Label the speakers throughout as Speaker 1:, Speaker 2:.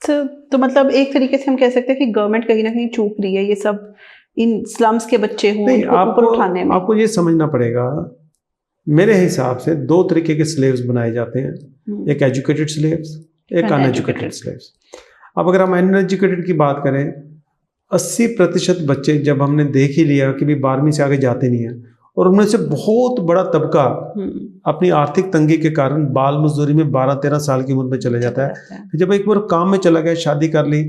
Speaker 1: तो मतलब एक तरीके से हम कह सकते हैं कि गवर्नमेंट कहीं ना कहीं चूक रही है, ये सब इन स्लम्स के बच्चे हों उनको ऊपर उठाने में।
Speaker 2: आपको ये समझना पड़ेगा, मेरे हिसाब से दो तरीके के स्लेव्स बनाए जाते हैं, एक एजुकेटेड स्लेव्स, एक अनएजुकेटेड स्लेव्स। अब अगर हम अनएजुकेटेड की बात करें, 80% बच्चे जब हमने देख ही लिया कि भी 12वीं से आगे जाते नहीं हैं, और उनमें से बहुत बड़ा तबका अपनी आर्थिक तंगी के कारण बाल मजदूरी में 12-13 साल की उम्र में चले जाता है। जब एक बार काम में चला गया, शादी कर ली,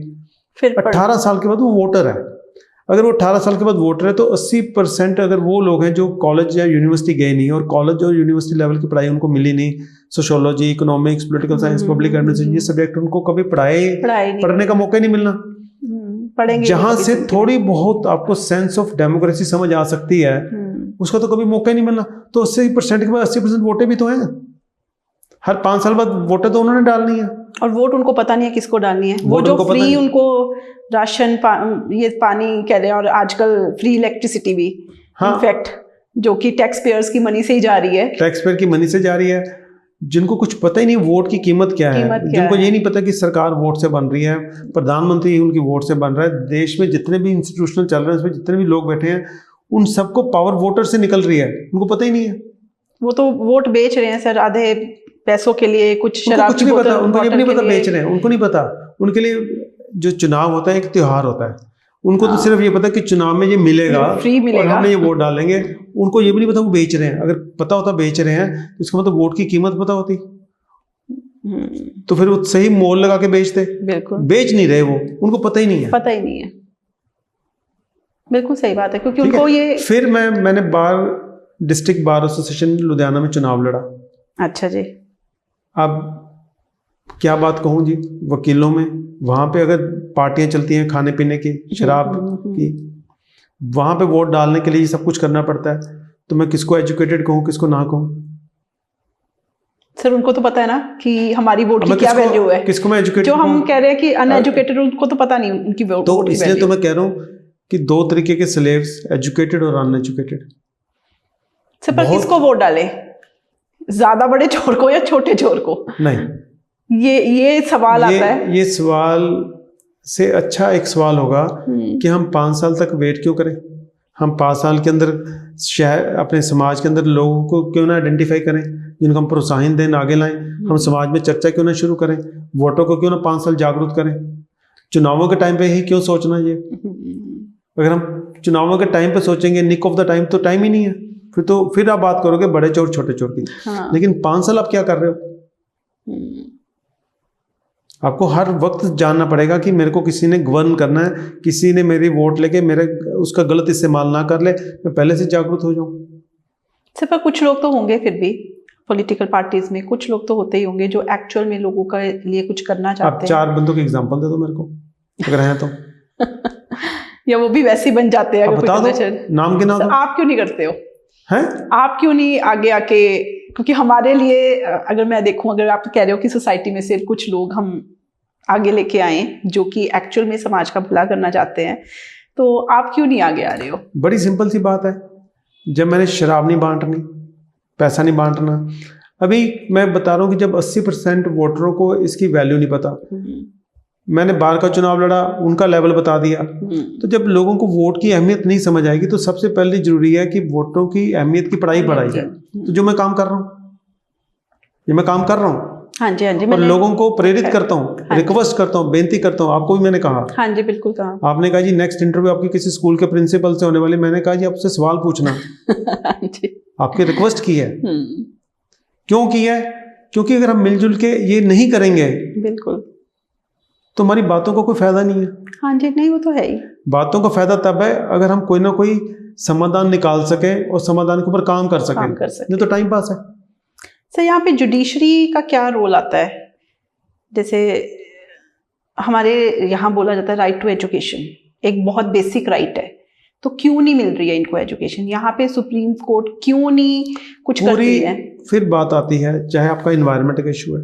Speaker 2: फिर 18 साल के बाद वो वोटर है। अगर वो 18 साल के बाद वोटर है तो 80% अगर वो लोग हैं जो कॉलेज या यूनिवर्सिटी गए नहीं, और कॉलेज और यूनिवर्सिटी लेवल की पढ़ाई उनको मिली नहीं, sociology, economics, political science, public administration, ये सब्जेक्ट उनको कभी पढ़ने का मौका ही नहीं मिलना। जहां से थोड़ी बहुत आपको सेंस ऑफ डेमोक्रेसी समझ आ सकती है, उसका तो कभी मौका ही नहीं मिलना। तो 80% के बाद 80% वोटे भी तो हैं, हर 5 साल बाद वोटे तो उन्होंने डालनी है,
Speaker 1: और वोट उनको पता नहीं है किसको डालनी है। वो जो फ्री उनको राशन ये पानी कह रहे हैं, और आजकल फ्री इलेक्ट्रिसिटी भी, इनफैक्ट जो कि टैक्स पेयर्स की मनी से ही जा रही है, टैक्स पेयर की मनी से जा रही है, जिनको कुछ पता ही नहीं वोट की कीमत क्या है, जिनको ये नहीं पता कि सरकार वोट से बन रही है, प्रधानमंत्री उनकी वोट से बन रहा है, देश में जितने भी इंस्टीट्यूशनल चल रहे हैं उसमें जितने भी लोग बैठे हैं उन सबको पावर वोटर से निकल रही है, उनको पता ही नहीं है। वो तो वोट बेच रहे हैं सर, आधे पैसों के लिए, कुछ शराब कुछ नहीं पता, उनको ये नहीं पता बेच रहे हैं, उनको नहीं पता। उनके लिए जो चुनाव होता है एक त्योहार होता है, उनको तो सिर्फ ये पता कि चुनाव में ये मिलेगा, फ्री मिलेगा, और हमने ये वोट डालेंगे। उनको ये भी नहीं पता वो बेच रहे हैं। अगर पता होता बेच रहे हैं तो इसका मतलब वोट की कीमत पता होती, तो फिर वो सही मोल लगा के बेचते। बिल्कुल बेच नहीं रहे, वो उनको पता ही नहीं है, पता ही नहीं है। बिल्कुल सही बात है, क्योंकि उनको ये फिर मैंने डिस्ट्रिक्ट बार एसोसिएशन लुधियाना में चुनाव लड़ा। अच्छा जी। अब क्या बात कहूँ जी, वकीलों में वहाँ पे अगर पार्टियां चलती हैं खाने पीने की, शराब की, वहाँ पे वोट डालने के लिए सब कुछ करना पड़ता है, तो मैं किसको एजुकेटेड कहूँ, किसको ना कहूँ? सर उनको तो पता है ना कि हमारी वोट की क्या वैल्यू है। किसको मैं एजुकेटेड, जो हम कह रहे हैं कि अनएजुकेटेड, उनको तो पता नहीं उनकी वोट। तो इसलिए तो मैं कह रहा हूँ कि दो तरीके के स्लेव्स, एजुकेटेड और अनएजुकेटेड। सर पर किसको वोट डाले, ज्यादा बड़े चोर को या छोटे चोर को? नहीं, ये सवाल आता है। ये सवाल से अच्छा एक सवाल होगा कि हम 5 साल तक वेट क्यों करें? हम 5 साल के अंदर शहर, अपने समाज के अंदर लोगों को क्यों ना आइडेंटिफाई करें, जिनको हम प्रोत्साहन दें, आगे लाएं। हम समाज में चर्चा क्यों ना शुरू करें, वोटों को क्यों ना 5 साल जागरूक करें। चुनावों के टाइम पे ही क्यों सोचना ये? अगर हम चुनावों के टाइम पे सोचेंगे, निक ऑफ द टाइम, तो टाइम ही नहीं है। फिर आप बात करोगे बड़े चोर छोटे चोर की। लेकिन 5 साल आप क्या कर रहे हो? आपको हर वक्त जानना पड़ेगा कि मेरे को किसी ने गवर्न करना है, किसी ने मेरी वोट लेके मेरे उसका गलत इस्तेमाल ना कर ले, मैं पहले से जागरूक हो जाऊं। सिर्फ कुछ लोग तो होंगे फिर भी पॉलिटिकल पार्टीज में, कुछ लोग तो होते ही होंगे जो एक्चुअल में लोगों के लिए कुछ करना चाहते हैं। आप 4 बंदों के एग्जांपल दे दो मेरे को, अगर हैं तो। या वो भी वैसे ही बन जाते हैं, बता दो नाम के नाम। आप क्यों नहीं करते हो? हैं? आप क्यों नहीं आगे आके, क्योंकि हमारे लिए अगर मैं देखूं, अगर आप कह रहे हो कि सोसाइटी में से कुछ लोग हम आगे लेके आए जो कि एक्चुअल में समाज का भला करना चाहते हैं, तो आप क्यों नहीं आगे आ रहे हो? बड़ी सिंपल सी बात है, जब मैंने शराब नहीं बांटनी, पैसा नहीं बांटना, अभी मैं बता रहा हूँ कि जब 80% वोटरों को इसकी वैल्यू नहीं पता, मैंने बार का चुनाव लड़ा, उनका लेवल बता दिया, तो जब लोगों को वोट की अहमियत नहीं समझ आएगी, तो सबसे पहले जरूरी है कि वोटों की अहमियत की पढ़ाई बढ़ाई जाए। तो जो मैं काम कर रहा हूँ, ये मैं काम कर रहा हूँ। हाँ जी, हाँ जी। और लोगों को प्रेरित करता हूँ, रिक्वेस्ट करता हूँ, बेनती करता हूँ। आपको भी मैंने कहा। हाँ जी, बिल्कुल कहा। आपने कहा जी नेक्स्ट इंटरव्यू आपकी किसी स्कूल के प्रिंसिपल से होने वाली, मैंने कहा जी आपसे सवाल पूछना। आपकी रिक्वेस्ट की है। क्यों की है? क्योंकि अगर हम मिलजुल के ये नहीं करेंगे, बिल्कुल, तो हमारी बातों का कोई फायदा नहीं है। हाँ जी, नहीं वो तो है ही। बातों का फायदा तब है अगर हम कोई ना कोई समाधान निकाल सके और समाधान के ऊपर काम कर सके, नहीं तो टाइम पास है। सर यहाँ पे जुडिशरी का क्या रोल आता है? जैसे हमारे यहाँ बोला जाता है राइट टू एजुकेशन एक बहुत बेसिक राइट है, तो क्यों नहीं मिल रही है इनको एजुकेशन? यहाँ पे सुप्रीम कोर्ट क्यों नहीं कुछ करती है? फिर बात आती है, चाहे आपका इन्वायरमेंट का इशू है,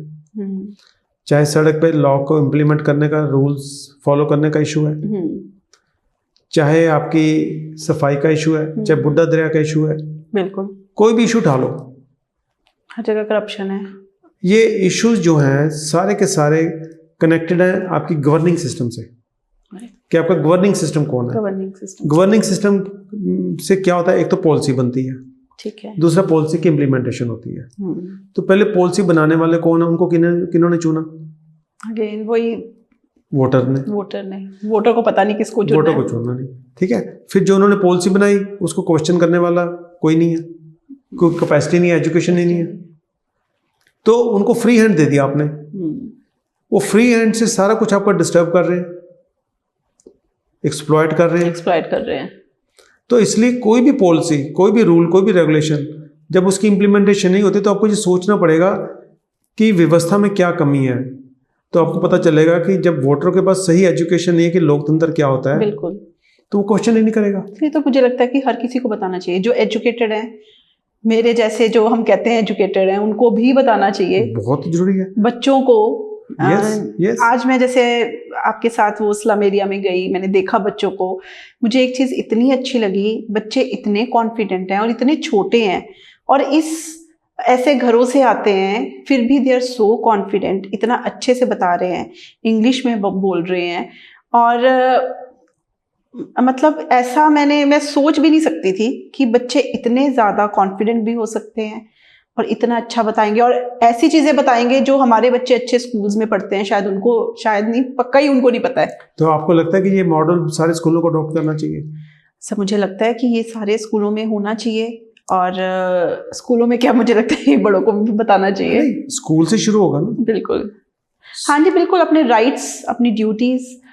Speaker 1: चाहे सड़क पे लॉ को इम्प्लीमेंट करने का, रूल्स फॉलो करने का इशू है, चाहे आपकी सफाई का इशू है, चाहे बुड्ढा दरिया का इशू है, बिल्कुल कोई भी इशू उठा लो, हर जगह करप्शन है। ये इश्यूज जो हैं सारे के सारे
Speaker 2: कनेक्टेड है आपकी गवर्निंग सिस्टम से, कि आपका गवर्निंग सिस्टम कौन है। गवर्निंग सिस्टम से क्या होता है, एक तो पॉलिसी बनती है,
Speaker 1: ठीक है,
Speaker 2: दूसरा पॉलिसी की इम्प्लीमेंटेशन होती है। तो पहले पॉलिसी बनाने वाले कौन है, उनको किन्होंने चुना?
Speaker 1: अगेन वही
Speaker 2: वोटर ने।
Speaker 1: वोटर को पता नहीं किसको चुनना है।
Speaker 2: वोटर को चुनना नहीं, ठीक है। फिर जो उन्होंने पॉलिसी बनाई उसको क्वेश्चन करने वाला कोई नहीं है, कोई कैपेसिटी नहीं है, एजुकेशन ही नहीं है, तो उनको फ्री हैंड दे दिया आपने। वो फ्री हैंड से सारा कुछ आपका डिस्टर्ब कर रहे हैं, एक्सप्लॉइट कर रहे हैं। तो इसलिए कोई भी पॉलिसी, कोई भी रूल, कोई भी रेगुलेशन, जब उसकी इम्प्लीमेंटेशन नहीं होती तो आपको ये सोचना पड़ेगा कि व्यवस्था में क्या कमी है। तो आपको पता चलेगा कि जब वोटर के पास सही एजुकेशन नहीं है कि लोकतंत्र क्या होता है, बिल्कुल, तो वो क्वेश्चन ही नहीं करेगा।
Speaker 1: ये तो मुझे लगता है कि हर किसी को बताना चाहिए, जो एजुकेटेड है, मेरे जैसे जो हम कहते हैं एजुकेटेड हैं, उनको भी बताना चाहिए,
Speaker 2: बहुत जरूरी है
Speaker 1: बच्चों को।
Speaker 2: yes.
Speaker 1: आज मैं जैसे आपके साथ वो स्लम एरिया में गई, मैंने देखा बच्चों को, मुझे एक चीज इतनी अच्छी लगी, बच्चे इतने कॉन्फिडेंट हैं और इतने छोटे हैं और इस ऐसे घरों से आते हैं, फिर भी दे आर सो कॉन्फिडेंट, इतना अच्छे से बता रहे हैं, इंग्लिश में बोल रहे हैं। और मतलब ऐसा मैं सोच भी नहीं सकती थी कि बच्चे इतने ज़्यादा कॉन्फिडेंट भी हो सकते हैं और इतना अच्छा बताएंगे और ऐसी चीज़ें बताएंगे जो हमारे बच्चे अच्छे स्कूल्स में पढ़ते हैं, शायद नहीं, पक्का ही उनको नहीं पता है।
Speaker 2: तो आपको लगता है कि ये मॉडल सारे स्कूलों को अडॉप्ट करना चाहिए?
Speaker 1: सब मुझे लगता है कि ये सारे स्कूलों में होना चाहिए और स्कूलों में क्या, मुझे लगता है ये बड़ों को भी बताना चाहिए।
Speaker 2: स्कूल से शुरू होगा ना।
Speaker 1: बिल्कुल, हाँ जी, बिल्कुल, अपने राइट्स, अपनी ड्यूटीज